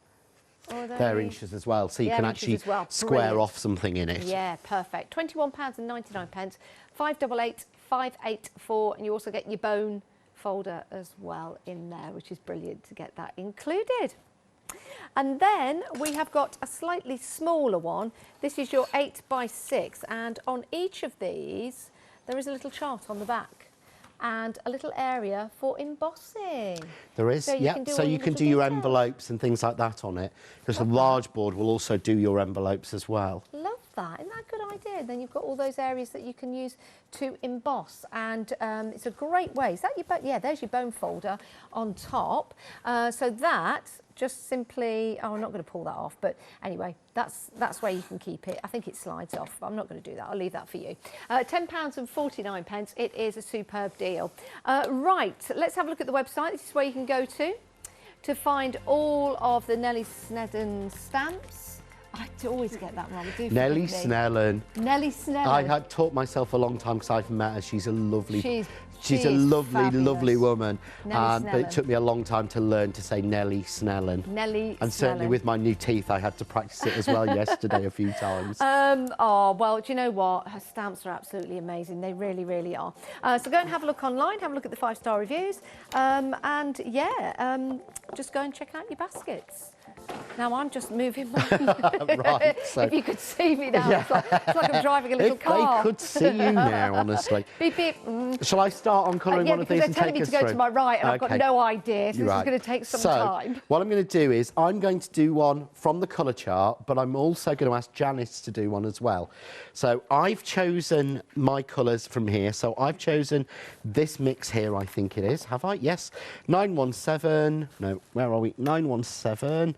Or are they... They're inches as well, so you can actually square off something in it. Yeah, perfect. £21.99, 588 584, and you also get your bone folder as well in there, which is brilliant to get that included. And then we have got a slightly smaller one. This is your 8 by 6, and on each of these there is a little chart on the back and a little area for embossing. There is, yeah. So you can do your envelopes and things like that on it, because the large board will also do your envelopes as well. Love that. Isn't that a good idea? Then you've got all those areas that you can use to emboss, and it's a great way. Is that your yeah, there's your bone folder on top. So that just simply, oh, I'm not going to pull that off, but anyway, that's where you can keep it. I think it slides off. I'm not going to do that. I'll leave that for you. £10.49. It is a superb deal. Right, let's have a look at the website. This is where you can go to find all of the Nellie Snedden stamps. I always get that wrong. Nellie Snellen. Nellie Snellen. I had taught myself a long time because I've met her. She's a lovely... She's a lovely woman. But it took me a long time to learn to say Nellie Snellen. Nellie And certainly with my new teeth, I had to practice it as well yesterday a few times. Oh, well, do you know what? Her stamps are absolutely amazing. They really, really are. So go and have a look online, have a look at the 5-star reviews. And yeah, just go and check out your baskets. Now I'm just moving my... Right, so... If you could see me now, it's like I'm driving a little car. They could see you now, honestly. Beep, beep. Shall I start on colouring one of these and take us through? Yeah, because they're telling me to go to my right, and I've got no idea, so this is going to take some time. What I'm going to do is I'm going to do one from the colour chart, but I'm also going to ask Janice to do one as well. So I've chosen my colours from here. So I've chosen this mix here, I think it is. Have I? Yes. 917. No, where are we? 917.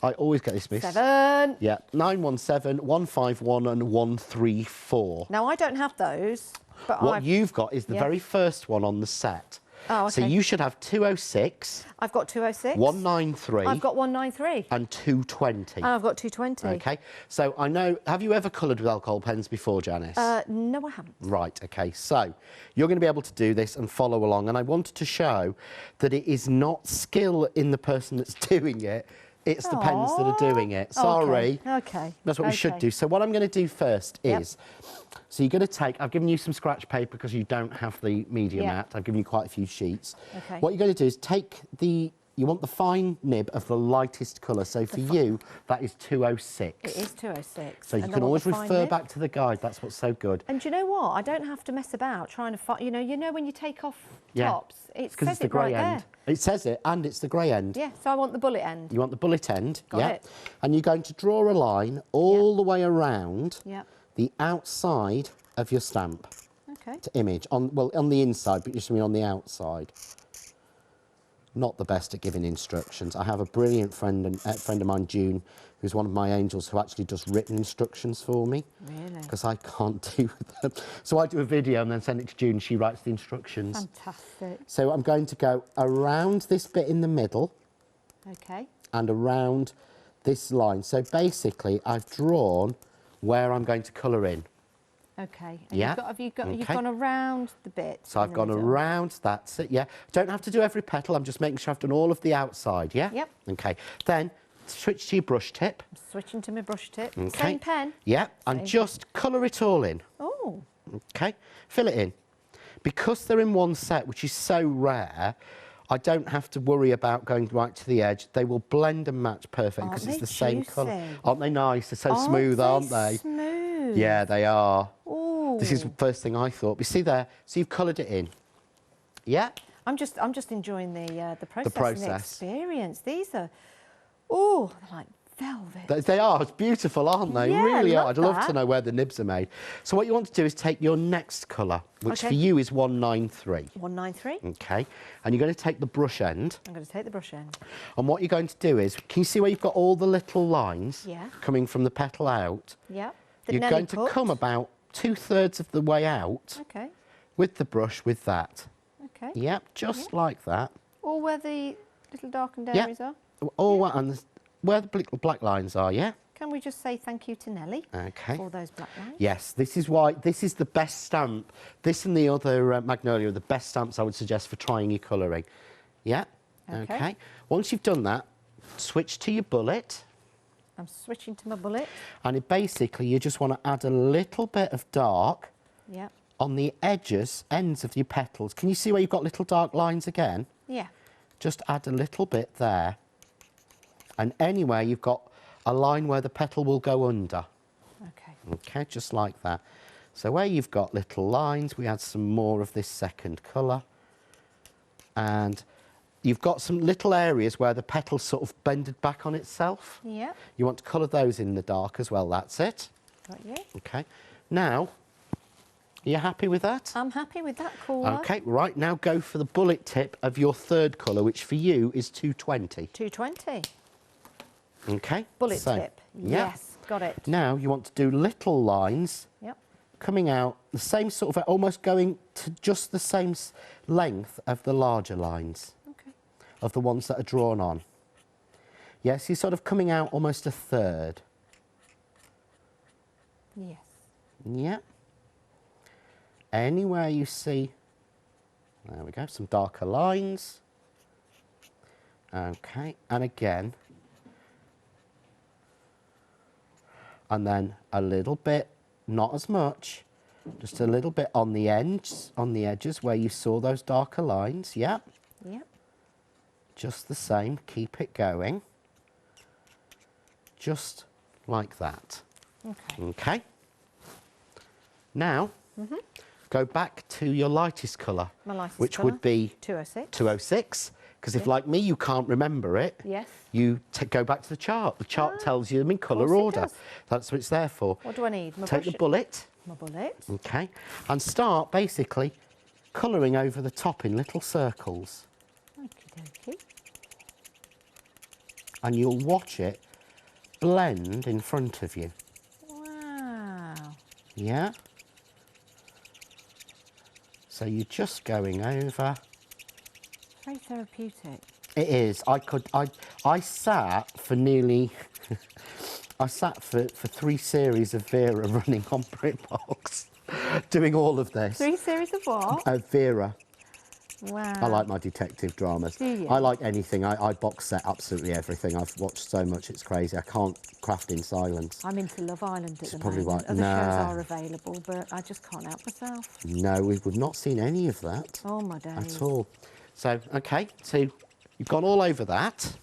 I always get this missed. 7. Yeah, 917, 151 and 134. Now, I don't have those, but what you've got is the very first one on the set. Oh, okay. So you should have 206. I've got 206. 193. I've got 193. And 220. And I've got 220. Okay. So I know, have you ever coloured with alcohol pens before, Janice? No, I haven't. Right, okay. So you're going to be able to do this and follow along. And I wanted to show that it is not skill in the person that's doing it. It's the pens that are doing it. Sorry. Okay. That's what we should do. So what I'm going to do first is, so you're going to take, I've given you some scratch paper because you don't have the media mat. I've given you quite a few sheets. Okay. What you're going to do is take the, you want the fine nib of the lightest colour. So for you, that is 206. It is 206. So you can always refer back to the guide. That's what's so good. And do you know what? I don't have to mess about trying to find, you know when you take off tops, it says it right there. It says it, and it's the grey end. Yeah, so I want the bullet end. You want the bullet end, Got it. And you're going to draw a line all the way around the outside of your stamp. Okay. image, on the inside, but just mean on the outside. Not the best at giving instructions. I have a brilliant friend of mine, June, who's one of my angels, who actually does written instructions for me. Really? Because I can't do them. So I do a video and then send it to June, and she writes the instructions. Fantastic. So I'm going to go around this bit in the middle. Okay. And around this line. So basically, I've drawn where I'm going to colour in. Okay. And Yeah. You've Okay. gone around the bit. So I've gone around, that's it, yeah. Don't have to do every petal, I'm just making sure I've done all of the outside, yeah? Yep. Okay, then switch to your brush tip. I'm switching to my brush tip. Okay. Same pen. Yeah, and just colour it all in. Oh. Okay, fill it in. Because they're in one set, which is so rare, I don't have to worry about going right to the edge. They will blend and match perfect because it's the same colour. Aren't they nice? They're so smooth, aren't they? Smooth. Yeah, they are. Ooh. This is the first thing I thought. But see there, so you've coloured it in. Yeah? I'm just enjoying the process, process. and the experience. These are, oh, they're like velvet. They are. It's beautiful, aren't they? Yeah, Really are. love I'd love that. to know where the nibs are made. So what you want to do is take your next colour, which Okay. for you is 193. 193. Okay. And you're going to take the brush end. I'm going to take the brush end. And what you're going to do is, can you see where you've got all the little lines Yeah. coming from the petal out? Yeah. You're going to come about 2/3 of the way out Okay. with the brush with that. Okay. Yep, just like that. Or where the little darkened Yeah. areas are. And where the little black lines are, yeah? Can we just say thank you to Nelly Okay. for those black lines? Yes, this is why this is the best stamp. This and the other Magnolia are the best stamps I would suggest for trying your colouring. Yeah? Okay. Once you've done that, switch to your bullet. I'm switching to my bullet. And basically, you just want to add a little bit of dark Yeah. on the ends of your petals. Can you see where you've got little dark lines again? Yeah. Just add a little bit there. And anywhere you've got a line where the petal will go under. Okay. Okay, just like that. So where you've got little lines, we add some more of this second colour. And you've got some little areas where the petal's sort of bended back on itself. Yeah. You want to colour those in the dark as well, that's it. Got you. Okay. Now, are you happy with that? I'm happy with that colour. Okay, right, now go for the bullet tip of your third colour, which for you is 220. 220. Okay. Bullet so, tip. yeah. Yes. Got it. Now you want to do little lines Yep. coming out the same sort of, almost going to just the same length of the larger lines, Okay. of the ones that are drawn on. Yes, you're sort of coming out almost a third. Yes. Yeah. Anywhere you see, there we go, some darker lines. Okay, and again. And then a little bit, not as much, just a little bit on the edges where you saw those darker lines. Yep. Yep. Just the same, keep it going. Just like that. Okay. Okay. Now, go back to your lightest colour, My lightest which colour, would be 206. 206. Because if, like me, you can't remember it, Yes. you go back to the chart. The chart tells you them in colour course it order. does. That's what it's there for. What do I need? My Take the brush- bullet, My bullet. okay, and start basically colouring over the top in little circles. Okie dokie. And you'll watch it blend in front of you. Wow. Yeah? So you're just going over. Very therapeutic. It is. I sat for nearly, I sat for 3 series of Vera running on BritBox, doing all of this. 3 series of what? Vera. Wow. I like my detective dramas. Do you? I like anything. I box set absolutely everything. I've watched so much, it's crazy. I can't craft in silence. I'm into Love Island at the probably moment. why- Other shows Nah. are available, but I just can't help myself. No, we've not seen any of that Oh my days. at all. So, okay, so you've gone all over that.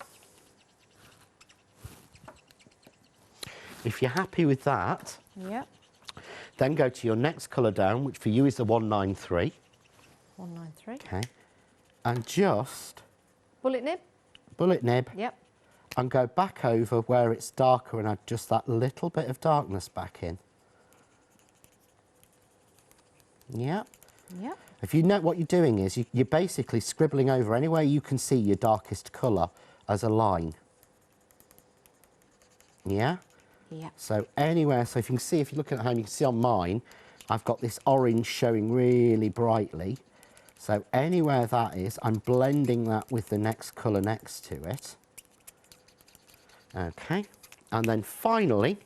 If you're happy with that, Yep. then go to your next colour down, which for you is the 193. 193. Okay. And just Bullet nib. bullet nib Yep. and go back over where it's darker and add just that little bit of darkness back in. Yeah. Yep. If you know what you're doing is you're basically scribbling over anywhere you can see your darkest colour as a line. Yeah? Yep. So anywhere, so if you can see, if you look at home, you can see on mine, I've got this orange showing really brightly. So anywhere that is, I'm blending that with the next colour next to it. Okay. And then finally,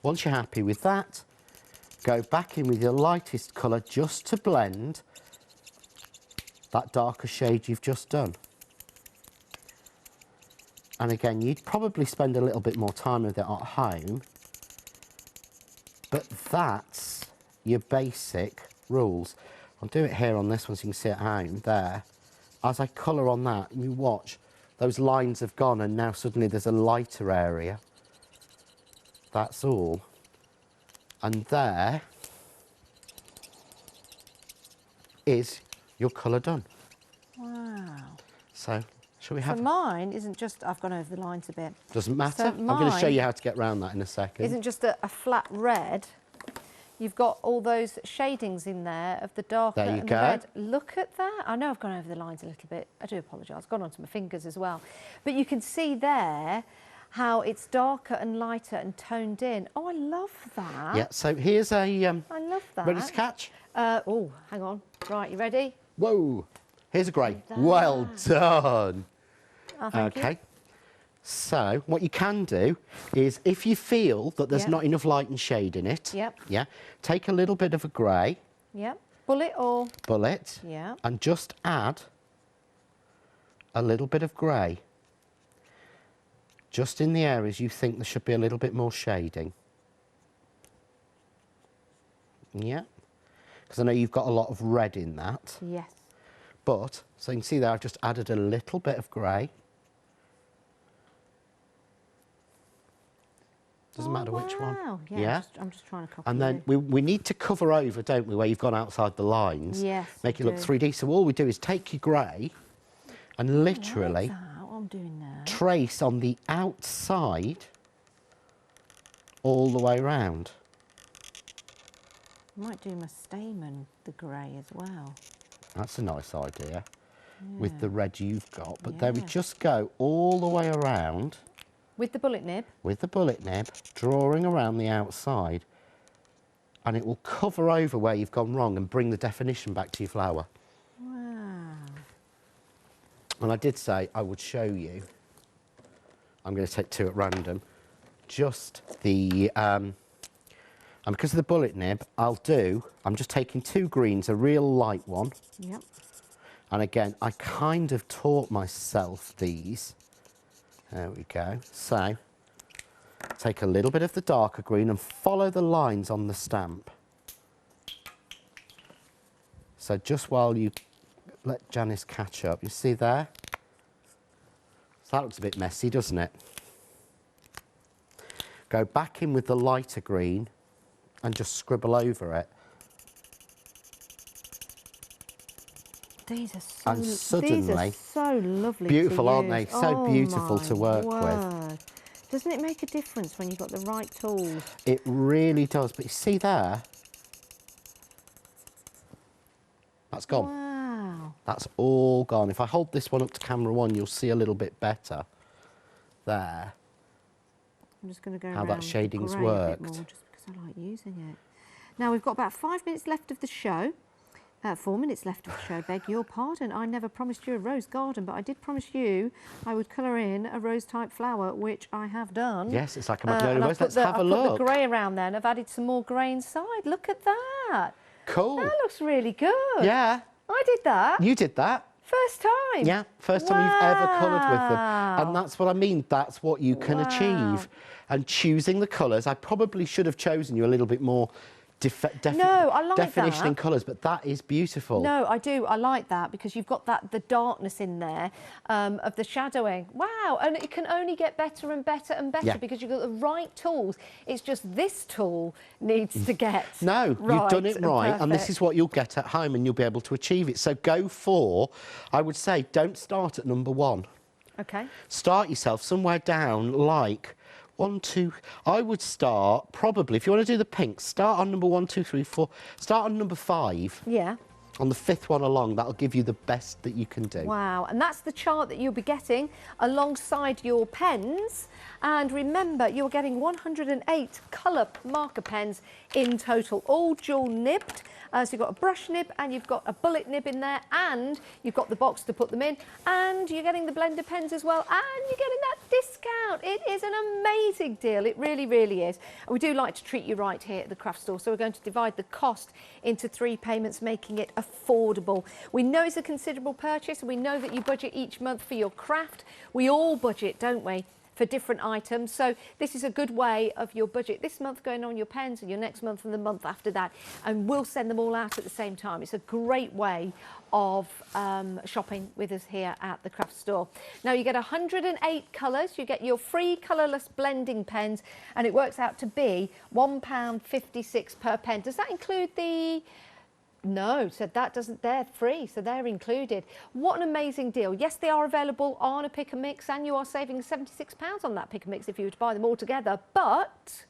once you're happy with that, go back in with your lightest colour just to blend that darker shade you've just done. And again, you'd probably spend a little bit more time with it at home, but that's your basic rules. I'll do it here on this one so you can see at home, there. As I colour on that, you watch, those lines have gone and now suddenly there's a lighter area. That's all. And there is your colour done. Wow. So, shall we have... So mine isn't just, I've gone over the lines a bit. Doesn't matter. So I'm going to show mine you how to get around that in a second. Isn't just a flat red. You've got all those shadings in there of the darker There you and go. the red. Look at that. I know I've gone over the lines a little bit. I do apologise. I've gone onto my fingers as well. But you can see there how it's darker and lighter and toned in. Oh, I love that. Yeah, so here's a... I love that. ready to catch? Oh, hang on. Right, you ready? Whoa. Here's a grey. That. Well done. Oh, thank Okay. you. So what you can do is if you feel that there's Yep. not enough light and shade in it, Yep. yeah, take a little bit of a grey Yep. Bullet or... bullet Yeah. and just add a little bit of grey. Just in the areas you think there should be a little bit more shading. Yeah. Because I know you've got a lot of red in that. Yes. But, so you can see there, I've just added a little bit of grey. Doesn't matter which one. Wow. Yeah. Yeah? I'm just trying to copy And then you. we need to cover over, don't we, where you've gone outside the lines. Yes, Make it we look do. 3D. So all we do is take your grey and literally What I'm doing there. trace on the outside all the way round. I might do my stamen, the grey as well. That's a nice idea with the red you've got. But then we Yeah. just go all the way around With the bullet nib. with the bullet nib, drawing around the outside, and it will cover over where you've gone wrong and bring the definition back to your flower. Wow. And I did say I would show you, I'm going to take two at random, just the, and because of the bullet nib, I'm just taking two greens, a real light one, Yep. and again, I kind of taught myself these. There we go. So, take a little bit of the darker green and follow the lines on the stamp. So just while you let Janice catch up, you see there? So that looks a bit messy, doesn't it? Go back in with the lighter green and just scribble over it. These are so, And these suddenly- are so lovely Beautiful, to aren't they? use. So Oh beautiful to my work with. word. Doesn't it make a difference when you've got the right tools? It really does. But you see there? That's gone. Wow. That's all gone. If I hold this one up to camera one, you'll see a little bit better. There. I'm just going to go How that around the shading's grey a bit worked. more just because I like using it. Now we've got about 5 minutes left of the show. 4 minutes left of the show, beg your pardon. I never promised you a rose garden, but I did promise you I would colour in a rose-type flower, which I have done. Yes, it's like a magnolia and rose. I've put Let's have a I've look. put the grey around there and I've added some more grey inside. Look at that. Cool. That looks really good. Yeah, I did that. you did that. First time. Yeah, first time you've ever coloured with them. Wow. And that's what I mean. That's what you can Wow. achieve. And choosing the colours, I probably should have chosen you a little bit more No, I like definition that. in colours, but that is beautiful. No, I do. I like that because you've got the darkness in there of the shadowing. Wow, and it can only get better and better and better Yeah. because you've got the right tools. It's just this tool needs to get No, right you've done it and right, and this perfect. is what you'll get at home, and you'll be able to achieve it. So go for, I would say, don't start at number one. Okay. Start yourself somewhere down, like 1, 2. I would start, probably, if you want to do the pink, start on number 1, 2, 3, 4. Start on number 5. Yeah. On the 5th one along, that'll give you the best that you can do. Wow, and that's the chart that you'll be getting alongside your pens. And remember, you're getting 108 colour marker pens in total, all dual nibbed. So you've got a brush nib and you've got a bullet nib in there, and you've got the box to put them in, and you're getting the blender pens as well, and you're getting that discount. It is an amazing deal. It really, really is. And we do like to treat you right here at the craft store. So we're going to divide the cost into 3 payments, making it affordable. We know it's a considerable purchase, and we know that you budget each month for your craft. We all budget, don't we, for different items. So this is a good way of your budget this month going on your pens, and your next month and the month after that. And we'll send them all out at the same time. It's a great way of shopping with us here at the craft store. Now you get 108 colours, you get your free colourless blending pens, and it works out to be £1.56 per pen. Does that include the... No, so that doesn't, they're free, so they're included. What an amazing deal. Yes, they are available on a pick and mix, and you are saving £76 on that pick and mix if you were to buy them all together, but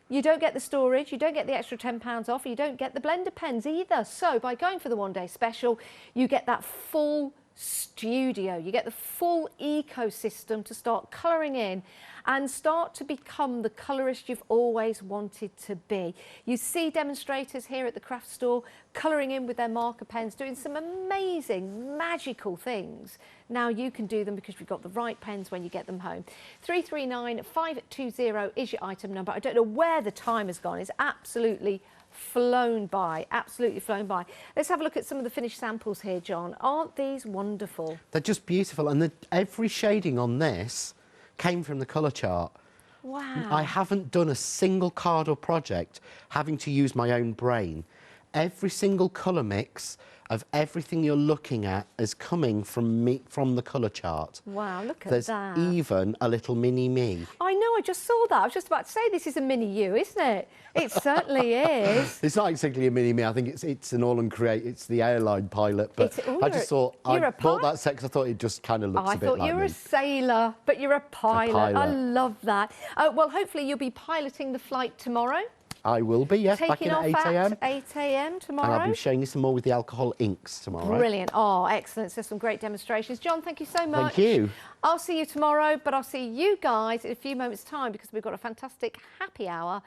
you don't get the storage, you don't get the extra £10 off, you don't get the blender pens either. So by going for the one-day special, you get that full studio, you get the full ecosystem to start colouring in and start to become the colourist you've always wanted to be. You see demonstrators here at the craft store colouring in with their marker pens, doing some amazing, magical things. Now you can do them because you've got the right pens when you get them home. 339520 is your item number. I don't know where the time has gone. It's absolutely flown by, absolutely flown by. Let's have a look at some of the finished samples here, John. Aren't these wonderful? They're just beautiful, and every shading on this came from the colour chart. Wow. I haven't done a single card or project having to use my own brain. Every single colour mix of everything you're looking at is coming from me, from the colour chart. Wow, look at There's that. even a little mini me. I know, I just saw that. I was just about to say this is a mini you, isn't it? It certainly is. It's not exactly a mini me. I think it's an all and create. It's the airline pilot. But I just thought I bought that set because I thought it just kind of looks a bit like me. I thought you were a sailor, but you're a pilot. I love that. Well, hopefully you'll be piloting the flight tomorrow. I will be, yes, back in at 8 a.m. 8 a.m. tomorrow. And I'll be showing you some more with the alcohol inks tomorrow. Brilliant. Oh, excellent. So some great demonstrations. John, thank you so much. Thank you. I'll see you tomorrow, but I'll see you guys in a few moments' time because we've got a fantastic happy hour.